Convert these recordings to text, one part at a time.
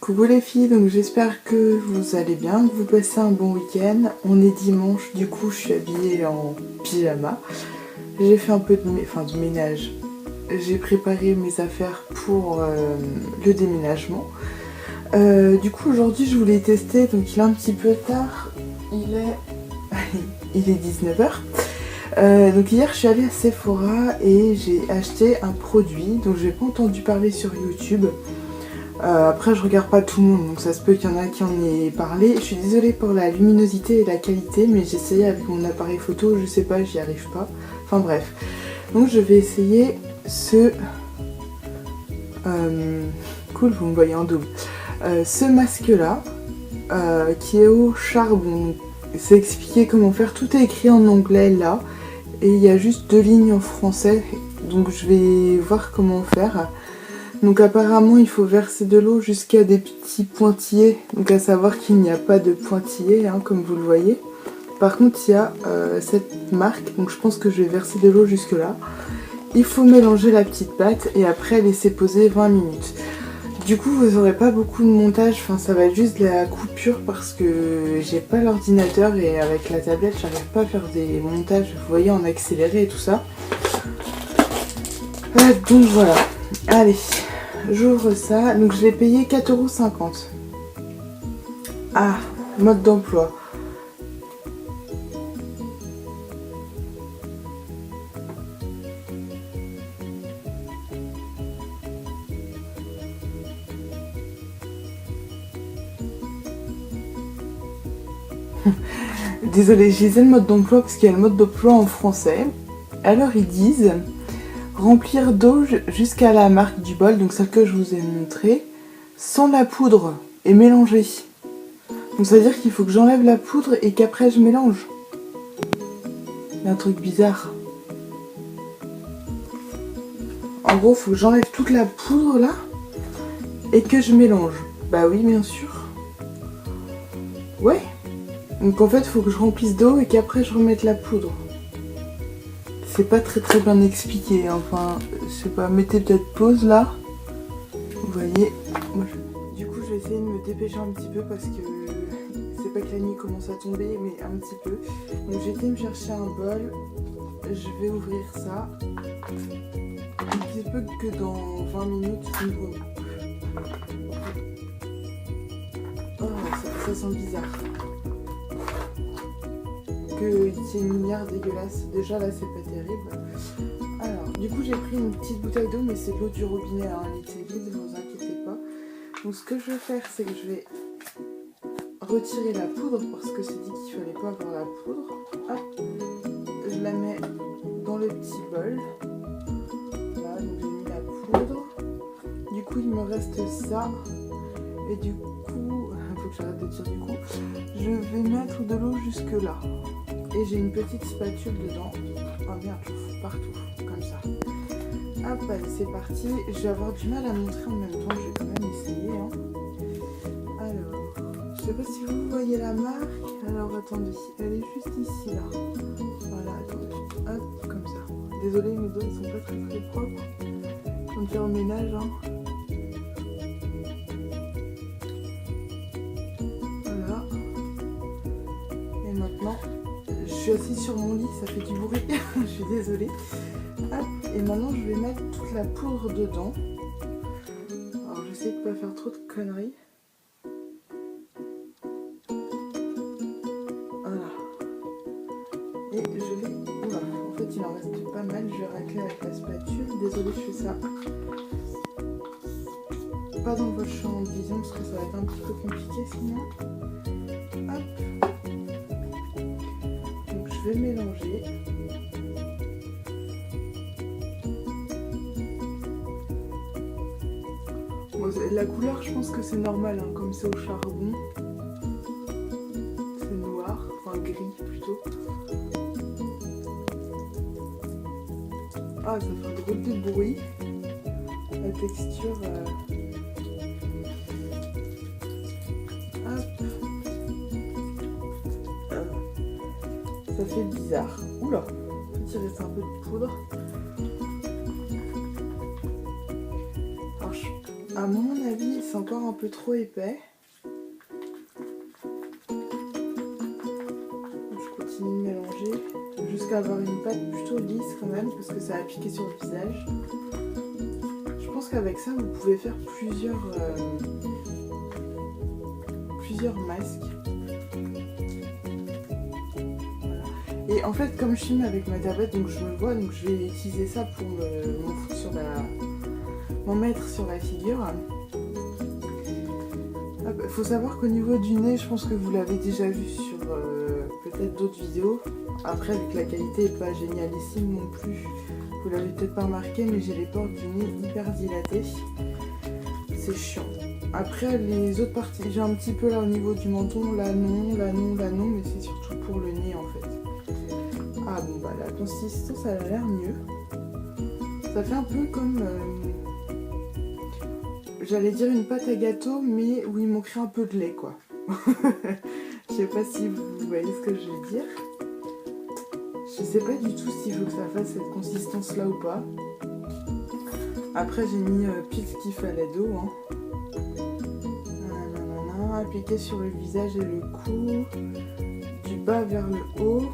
Coucou les filles, donc j'espère que vous allez bien, que vous passez un bon week-end. On est dimanche, du coup je suis habillée en pyjama. J'ai fait un peu de ménage. J'ai préparé mes affaires pour le déménagement. Du coup aujourd'hui je voulais tester, donc il est un petit peu tard, il est 19h. Donc hier je suis allée à Sephora et j'ai acheté un produit dont j'ai pas entendu parler sur YouTube. Après je regarde pas tout le monde, donc ça se peut qu'il y en a qui en aient parlé. Je suis désolée pour la luminosité et la qualité, mais j'ai essayé avec mon appareil photo, je sais pas, j'y arrive pas. Enfin bref. Donc je vais essayer ce... Cool, vous me voyez en double. Ce masque là, qui est au charbon. C'est expliqué comment faire, tout est écrit en anglais là. Et il y a juste 2 lignes en français, donc je vais voir comment faire. Donc apparemment il faut verser de l'eau jusqu'à des petits pointillés, donc à savoir qu'il n'y a pas de pointillés hein, comme vous le voyez. Par contre il y a cette marque, donc je pense que je vais verser de l'eau jusque là. Il faut mélanger la petite pâte et après laisser poser 20 minutes. Du coup vous n'aurez pas beaucoup de montage, enfin ça va être juste de la coupure parce que j'ai pas l'ordinateur et avec la tablette j'arrive pas à faire des montages, vous voyez, en accéléré et tout ça. Donc voilà, allez. J'ouvre ça, donc je l'ai payé 4,50 €. Ah, mode d'emploi. Désolée, je disais le mode d'emploi parce qu'il y a le mode d'emploi en français. Alors ils disent remplir d'eau jusqu'à la marque du bol, donc celle que je vous ai montrée, sans la poudre et mélanger. Donc ça veut dire qu'il faut que j'enlève la poudre et qu'après je mélange. Il y a un truc bizarre. En gros, il faut que j'enlève toute la poudre là et que je mélange. Bah oui, bien sûr. Ouais. Donc en fait, il faut que je remplisse d'eau et qu'après je remette la poudre. C'est pas très bien expliqué, hein. Enfin, je sais pas, mettez peut-être pause là. Vous voyez. Du coup, je vais essayer de me dépêcher un petit peu parce que c'est pas que la nuit commence à tomber, mais un petit peu. Donc j'ai été me chercher un bol. Je vais ouvrir ça. Il se peut que dans 20 minutes, je me recoupe. Oh, ça sent bizarre. Que c'est une lumière dégueulasse. Déjà là c'est pas terrible. Alors du coup j'ai pris une petite bouteille d'eau, mais c'est de l'eau du robinet, hein, elle était vide, ne vous inquiétez pas. Donc ce que je vais faire, c'est que je vais retirer la poudre parce que c'est dit qu'il fallait pas avoir la poudre. Hop, je la mets dans le petit bol. Voilà, donc j'ai mis la poudre. Du coup il me reste ça. Et du coup, faut que j'arrête de dire du coup, je vais mettre de l'eau jusque là. Et j'ai une petite spatule dedans. Oh merde, je fous partout, comme ça. Hop, allez, c'est parti. Je vais avoir du mal à montrer en même temps, je vais quand même essayer. Hein. Alors, je sais pas si vous voyez la marque. Alors, attendez, elle est juste ici, là. Voilà, attendez. Hop, comme ça. Désolée, mes doigts, ils sont pas très propres. On fait en ménage, hein. Voilà. Et maintenant... Je suis assise sur mon lit, ça fait du bruit, je suis désolée. Hop, et maintenant je vais mettre toute la poudre dedans. Alors j'essaie de pas faire trop de conneries. Voilà. Et je vais... Oula, en fait il en reste pas mal, je vais racler avec la spatule. Désolée, je fais ça pas dans votre champ de vision parce que ça va être un petit peu compliqué sinon. Hop. Je vais mélanger. Bon, la couleur, je pense que c'est normal, hein, comme c'est au charbon. C'est noir, enfin gris plutôt. Ah, ça fait un drôle de bruit. La texture... Hop. Ça fait bizarre. Oula, il reste un peu de poudre. Alors, à mon avis, c'est c'est encore un peu trop épais. Je continue de mélanger jusqu'à avoir une pâte plutôt lisse quand même parce que ça a appliqué sur le visage. Je pense qu'avec ça vous pouvez faire plusieurs masques. Et en fait, comme je filme avec ma tablette, donc je me vois, donc je vais utiliser ça pour m'en mettre sur la figure. Il faut savoir qu'au niveau du nez, je pense que vous l'avez déjà vu sur peut-être d'autres vidéos. Après, vu que la qualité n'est pas génialissime non plus, vous l'avez peut-être pas remarqué, mais j'ai les pores du nez hyper dilatées. C'est chiant. Après, les autres parties, j'ai un petit peu là au niveau du menton, là non, là non, là non, mais c'est surtout pour le nez en fait. Ah bon bah la consistance elle a l'air mieux. Ça fait un peu comme j'allais dire une pâte à gâteau mais où il manquerait un peu de lait quoi. Je sais pas si vous voyez ce que je veux dire. Je sais pas du tout s'il faut que ça fasse cette consistance là ou pas. Après j'ai mis pile ce qu'il fallait d'eau hein. Appliquer sur le visage et le cou, du bas vers le haut.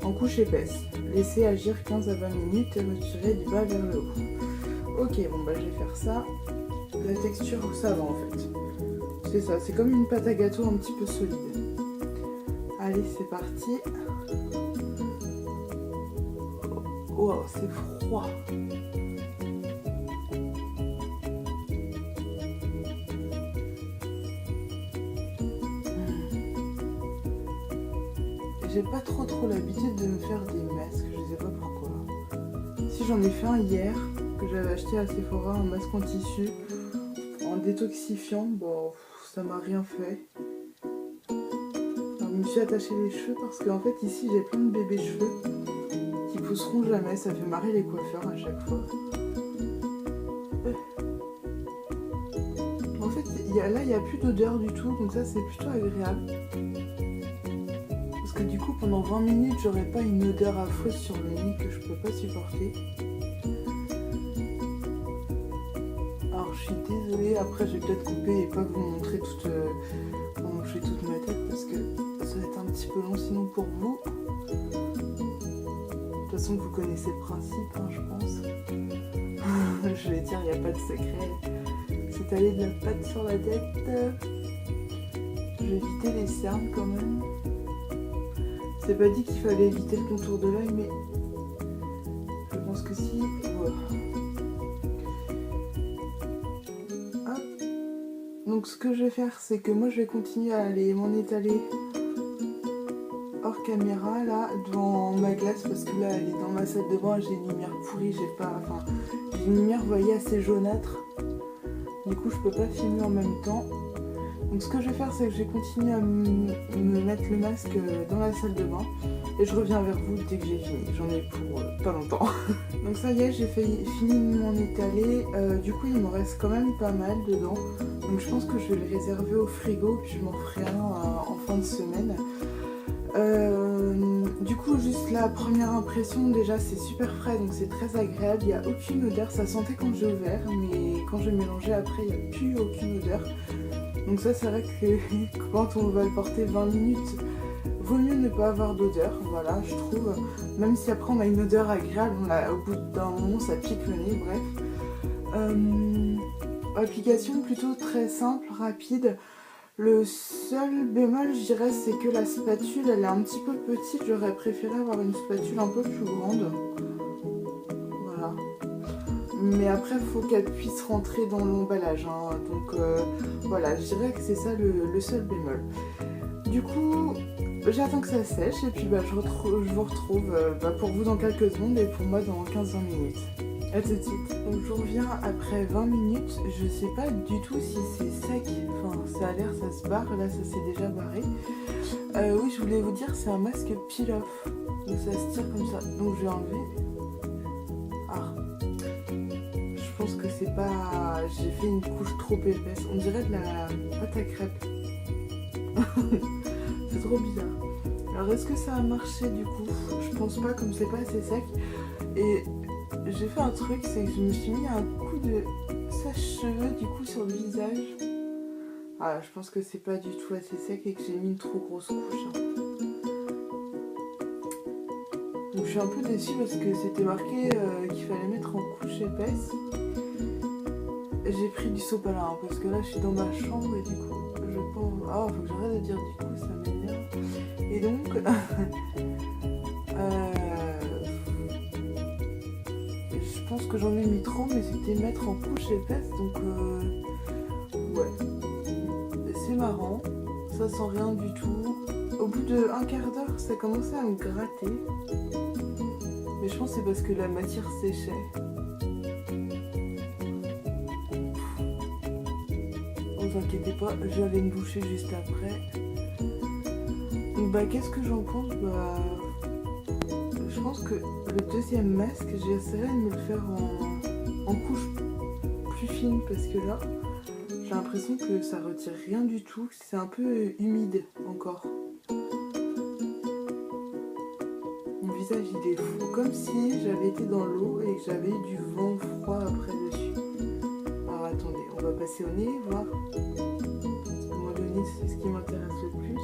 En couche épaisse. Laissez agir 15 à 20 minutes et retirer du bas vers le haut. Ok, bon bah je vais faire ça. La texture, ça va en fait. C'est ça, c'est comme une pâte à gâteau un petit peu solide. Allez, c'est parti. Oh, c'est froid. J'ai pas trop l'habitude de me faire des masques, je sais pas pourquoi. Si j'en ai fait un hier, que j'avais acheté à Sephora, un masque en tissu, en détoxifiant, bon, ça m'a rien fait. Alors, je me suis attaché les cheveux parce qu'en fait ici j'ai plein de bébés cheveux qui pousseront jamais, ça fait marrer les coiffeurs à chaque fois. En fait, là il n'y a plus d'odeur du tout, donc ça c'est plutôt agréable. Parce que du coup pendant 20 minutes j'aurais pas une odeur affreuse sur le nez que je peux pas supporter. Alors je suis désolée, après je vais peut-être couper et pas vous montrer comment je fais toute ma tête parce que ça va être un petit peu long sinon pour vous. De toute façon vous connaissez le principe hein, je pense. Je vais dire il n'y a pas de secret. C'est aller de la pâte sur la tête. Je vais éviter les cernes quand même. C'est pas dit qu'il fallait éviter le contour de l'œil, mais je pense que si. Voilà. Hop. Donc ce que je vais faire, c'est que moi je vais continuer à aller m'en étaler hors caméra, là, devant ma glace, parce que là, elle est dans ma salle de bain, j'ai une lumière pourrie, j'ai une lumière, vous voyez, assez jaunâtre. Du coup, je peux pas filmer en même temps. Donc ce que je vais faire, c'est que je vais continuer à me mettre le masque dans la salle de bain et je reviens vers vous dès que j'ai fini. J'en ai pour pas longtemps. Donc ça y est, j'ai fini de m'en étaler. Du coup, il m'en reste quand même pas mal dedans. Donc je pense que je vais le réserver au frigo puis je m'en ferai un en fin de semaine. Du coup, juste la première impression, déjà c'est super frais, donc c'est très agréable. Il n'y a aucune odeur, ça sentait quand j'ai ouvert, mais quand j'ai mélangé après, il n'y a plus aucune odeur. Donc ça c'est vrai que quand on va le porter 20 minutes, vaut mieux ne pas avoir d'odeur, voilà, je trouve. Même si après on a une odeur agréable, au bout d'un moment ça pique le nez, bref. Application plutôt très simple, rapide. Le seul bémol, je dirais, c'est que la spatule, elle est un petit peu petite. J'aurais préféré avoir une spatule un peu plus grande. Voilà. Mais après, il faut qu'elle puisse rentrer dans l'emballage. Hein. Donc voilà, je dirais que c'est ça le seul bémol. Du coup, j'attends que ça sèche et puis je vous retrouve pour vous dans quelques secondes et pour moi dans 15-20 minutes. A tout de suite. Donc je reviens après 20 minutes. Je sais pas du tout si c'est sec. Enfin, ça a l'air, ça se barre. Là, ça s'est déjà barré. Oui, je voulais vous dire, c'est un masque peel-off. Donc ça se tire comme ça. Donc je vais enlever. Ah. Je pense que c'est pas... J'ai fait une couche trop épaisse. On dirait de la pâte à crêpes. C'est trop bizarre. Alors est-ce que ça a marché du coup? Je pense pas, comme c'est pas assez sec. Et j'ai fait un truc, c'est que je me suis mis un coup de sèche-cheveux du coup sur le visage. Ah, je pense que c'est pas du tout assez sec et que j'ai mis une trop grosse couche. Donc je suis un peu déçue parce que c'était marqué qu'il fallait mettre en couche épaisse. J'ai pris du sopalin hein, parce que là je suis dans ma chambre et du coup je pense... Ah, faut que j'arrête de dire du coup, ça m'énerve. Et donc... je pense que j'en ai mis trop mais c'était mettre en couche épaisse donc... Ouais. C'est marrant, ça sent rien du tout. Au bout de un quart d'heure ça commençait à me gratter. Mais je pense que c'est parce que la matière séchait. Ne vous inquiétez pas, je vais aller me doucher juste après. Donc bah qu'est-ce que j'en pense? Bah je pense que le deuxième masque, j'essaierai de me le faire en couche plus fine parce que là, j'ai l'impression que ça retire rien du tout, c'est un peu humide encore. Mon visage il est fou, comme si j'avais été dans l'eau et que j'avais eu du vent froid après dessus. Alors attendez, on va passer au nez, voir. Parce que moi le nez c'est ce qui m'intéresse le plus.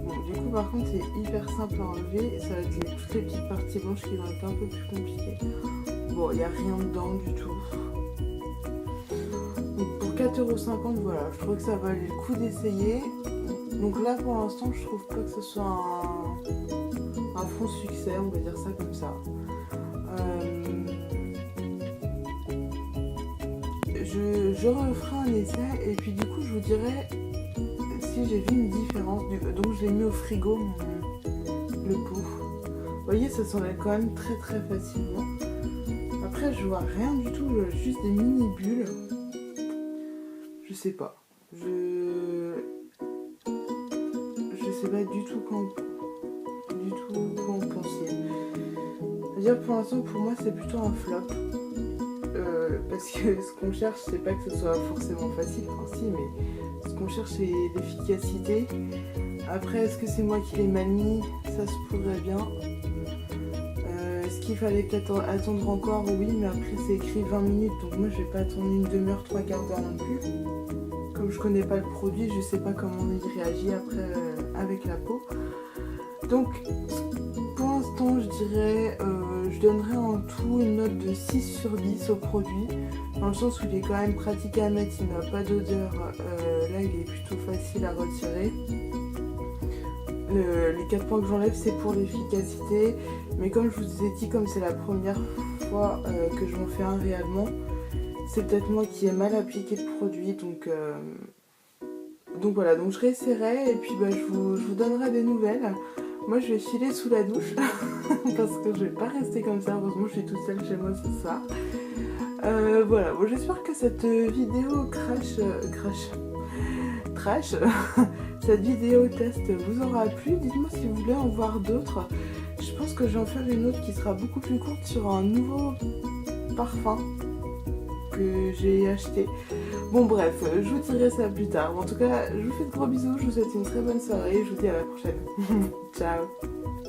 Bon, du coup par contre c'est hyper simple à enlever, ça va être toutes les petites parties blanches qui vont être un peu plus compliquées. Bon, il n'y a rien dedans du tout. Donc pour 4,50 €, voilà, je trouve que ça valait le coup d'essayer. Donc là pour l'instant je trouve pas que ce soit un franc succès, on va dire ça comme ça. Je referai un essai et puis du coup je vous dirai si j'ai vu une différence. Donc je l'ai mis au frigo le pot. Vous voyez ça s'enlève quand même très très facilement. Après je vois rien du tout, juste des mini bulles. Je sais pas. Je sais pas du tout quoi en penser. C'est-à-dire pour l'instant pour moi c'est plutôt un flop. Parce que ce qu'on cherche c'est pas que ce soit forcément facile, enfin si, mais ce qu'on cherche c'est l'efficacité. Après est-ce que c'est moi qui l'ai mal mis? Ça se pourrait bien. Est-ce qu'il fallait peut-être attendre encore? Oui, mais après c'est écrit 20 minutes, donc moi je vais pas attendre une demi-heure, 3 quarts d'heure non plus. Comme je connais pas le produit, je sais pas comment il réagit après avec la peau. Donc pour l'instant je dirais, je donnerais en tout une note de 6 sur 10 au produit. Dans le sens où il est quand même pratique à mettre, il n'a pas d'odeur, là il est plutôt facile à retirer. Les 4 points que j'enlève c'est pour l'efficacité, mais comme je vous ai dit, comme c'est la première fois que je m'en fais un réellement, c'est peut-être moi qui ai mal appliqué le produit, donc voilà, donc je réessayerai et puis bah, je vous donnerai des nouvelles. Moi je vais filer sous la douche parce que je vais pas rester comme ça, heureusement je suis toute seule chez moi ce soir. Voilà, bon, j'espère que cette vidéo trash, cette vidéo test vous aura plu. Dites-moi si vous voulez en voir d'autres. Je pense que je vais en faire une autre qui sera beaucoup plus courte sur un nouveau parfum que j'ai acheté. Bon bref, je vous dirai ça plus tard. En tout cas, je vous fais de gros bisous, je vous souhaite une très bonne soirée et je vous dis à la prochaine. Ciao.